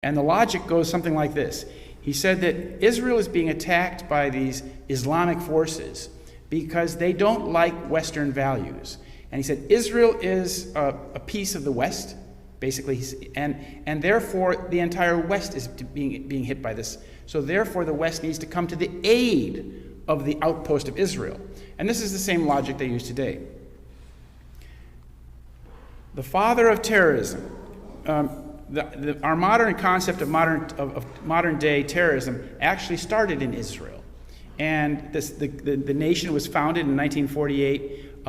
And the logic goes something like this. He said that Israel is being attacked by these Islamic forces because they don't like Western values. And he said Israel is a piece of the West, basically, and therefore the entire West is being hit by this. So therefore the West needs to come to the aid of the outpost of Israel. And this is the same logic they use today. The father of terrorism. Our modern concept of modern day terrorism actually started in Israel. And the nation was founded in 1948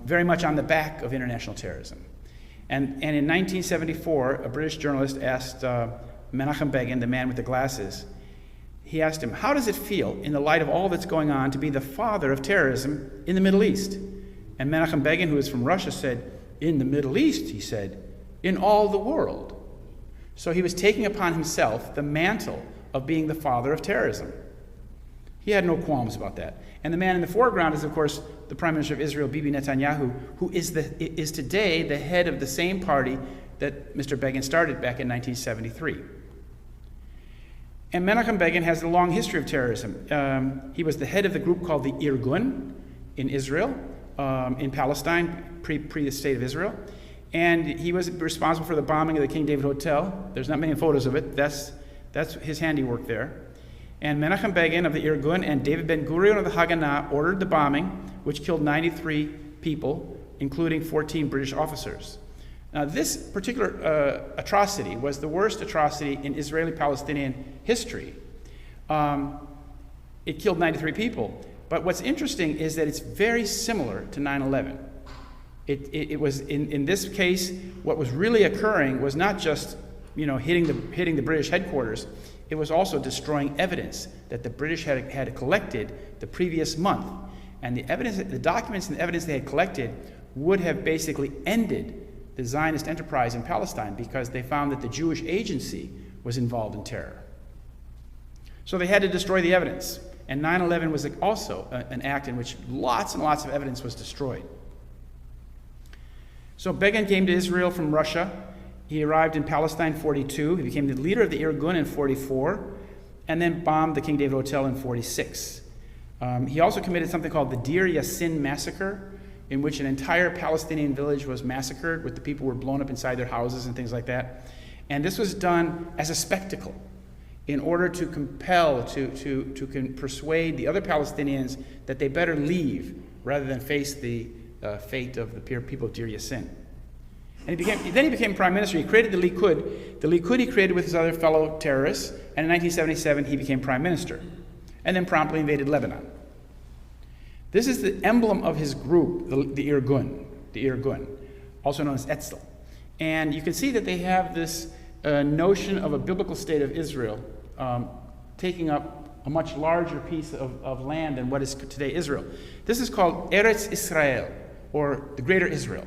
very much on the back of international terrorism. And in 1974, a British journalist asked Menachem Begin, the man with the glasses, he asked him, how does it feel in the light of all that's going on to be the father of terrorism in the Middle East? And Menachem Begin, who is from Russia, said, in the Middle East, he said, in all the world. So he was taking upon himself the mantle of being the father of terrorism. He had no qualms about that. And the man in the foreground is, of course, the Prime Minister of Israel, Bibi Netanyahu, who is today the head of the same party that Mr. Begin started back in 1973. And Menachem Begin has a long history of terrorism. He was the head of the group called the Irgun in Israel, in Palestine, pre the state of Israel. And he was responsible for the bombing of the King David Hotel. There's not many photos of it. That's his handiwork there. And Menachem Begin of the Irgun and David Ben-Gurion of the Haganah ordered the bombing, which killed 93 people, including 14 British officers. Now, this particular atrocity was the worst atrocity in Israeli-Palestinian history. It killed 93 people. But what's interesting is that it's very similar to 9/11. It was in this case, what was really occurring was not just hitting the British headquarters. It was also destroying evidence that the British had collected the previous month, and the documents and the evidence they had collected would have basically ended the Zionist enterprise in Palestine because they found that the Jewish agency was involved in terror. So they had to destroy the evidence, and 9/11 was also an act in which lots and lots of evidence was destroyed. So Begin came to Israel from Russia. He arrived in Palestine in 42. He became the leader of the Irgun in 44, and then bombed the King David Hotel in 46. He also committed something called the Deir Yassin massacre, in which an entire Palestinian village was massacred, with the people were blown up inside their houses and things like that. And this was done as a spectacle in order to compel, to persuade the other Palestinians that they better leave rather than face the fate of the people of Deir Yassin. And then he became prime minister. He created the Likud. The Likud he created with his other fellow terrorists, and in 1977 he became prime minister, and then promptly invaded Lebanon. This is the emblem of his group, the Irgun, also known as Etzel. And you can see that they have this notion of a biblical state of Israel taking up a much larger piece of land than what is today Israel. This is called Eretz Israel, or the Greater Israel.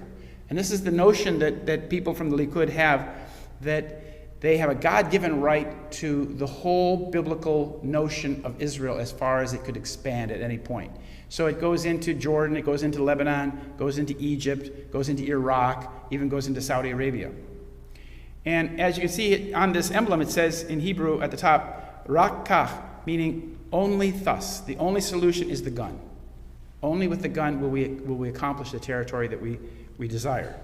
And this is the notion that people from the Likud have, that they have a God-given right to the whole biblical notion of Israel as far as it could expand at any point. So it goes into Jordan, it goes into Lebanon, goes into Egypt, goes into Iraq, even goes into Saudi Arabia. And as you can see on this emblem, it says in Hebrew at the top, Rak kach, meaning only thus. The only solution is the gun. Only with the gun will we accomplish the territory that we desire.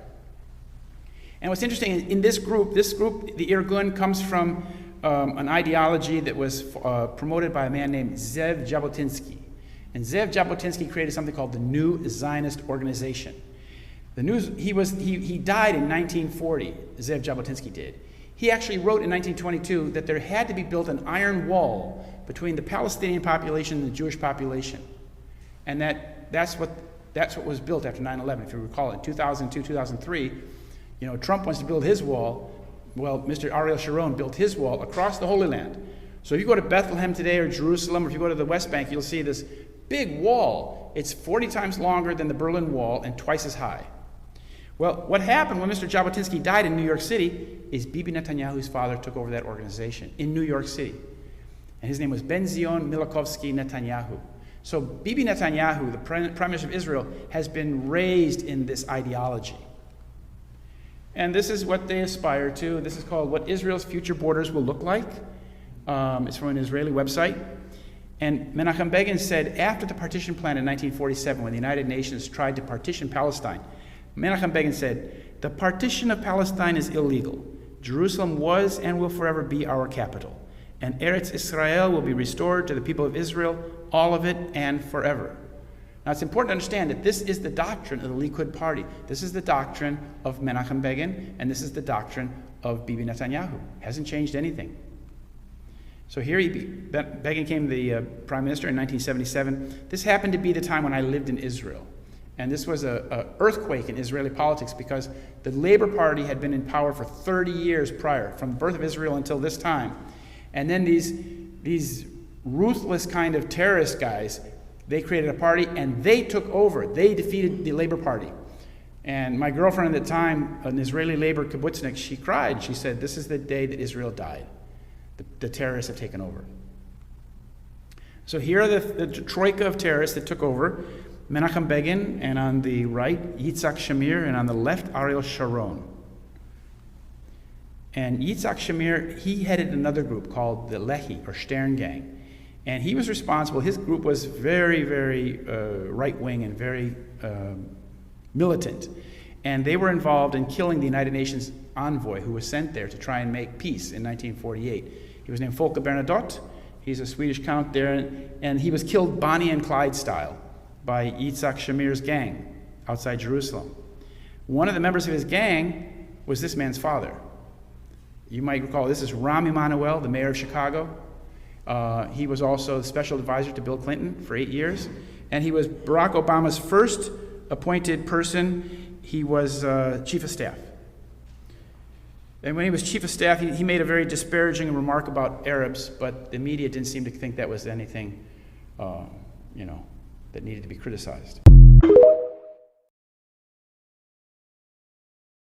And what's interesting, in this group, the Irgun, comes from an ideology that was promoted by a man named Zev Jabotinsky. And Zev Jabotinsky created something called the New Zionist Organization. He died in 1940, Zev Jabotinsky did. He actually wrote in 1922 that there had to be built an iron wall between the Palestinian population and the Jewish population. And that's what was built after 9/11, if you recall. In 2002, 2003, Trump wants to build his wall. Well, Mr. Ariel Sharon built his wall across the Holy Land. So if you go to Bethlehem today or Jerusalem, or if you go to the West Bank, you'll see this big wall. It's 40 times longer than the Berlin Wall and twice as high. Well, what happened when Mr. Jabotinsky died in New York City is Bibi Netanyahu's father took over that organization in New York City. And his name was Ben-Zion Milakovsky Netanyahu. So Bibi Netanyahu, the Prime Minister of Israel, has been raised in this ideology. And this is what they aspire to. This is called What Israel's Future Borders Will Look Like. It's from an Israeli website. And Menachem Begin said after the partition plan in 1947, when the United Nations tried to partition Palestine, Menachem Begin said, "The partition of Palestine is illegal. Jerusalem was and will forever be our capital. And Eretz Israel will be restored to the people of Israel, all of it and forever." Now it's important to understand that this is the doctrine of the Likud party. This is the doctrine of Menachem Begin, and this is the doctrine of Bibi Netanyahu. Hasn't changed anything. So here Begin became the prime minister in 1977. This happened to be the time when I lived in Israel. And this was an earthquake in Israeli politics because the Labor Party had been in power for 30 years prior, from the birth of Israel until this time. And then these ruthless kind of terrorist guys, they created a party and they took over. They defeated the Labor Party. And my girlfriend at the time, an Israeli labor kibbutznik, she cried. She said, "This is the day that Israel died. The terrorists have taken over." So here are the troika of terrorists that took over. Menachem Begin, and on the right, Yitzhak Shamir, and on the left, Ariel Sharon. And Yitzhak Shamir, he headed another group called the Lehi, or Stern Gang. And he was responsible, his group was very, very right-wing and very militant. And they were involved in killing the United Nations envoy who was sent there to try and make peace in 1948. He was named Folke Bernadotte. He's a Swedish count there. And he was killed Bonnie and Clyde style by Yitzhak Shamir's gang outside Jerusalem. One of the members of his gang was this man's father. You might recall, this is Rahm Emanuel, the mayor of Chicago. He was also the special advisor to Bill Clinton for 8 years. And he was Barack Obama's first appointed person. He was chief of staff. And when he was chief of staff, he made a very disparaging remark about Arabs, but the media didn't seem to think that was anything, that needed to be criticized.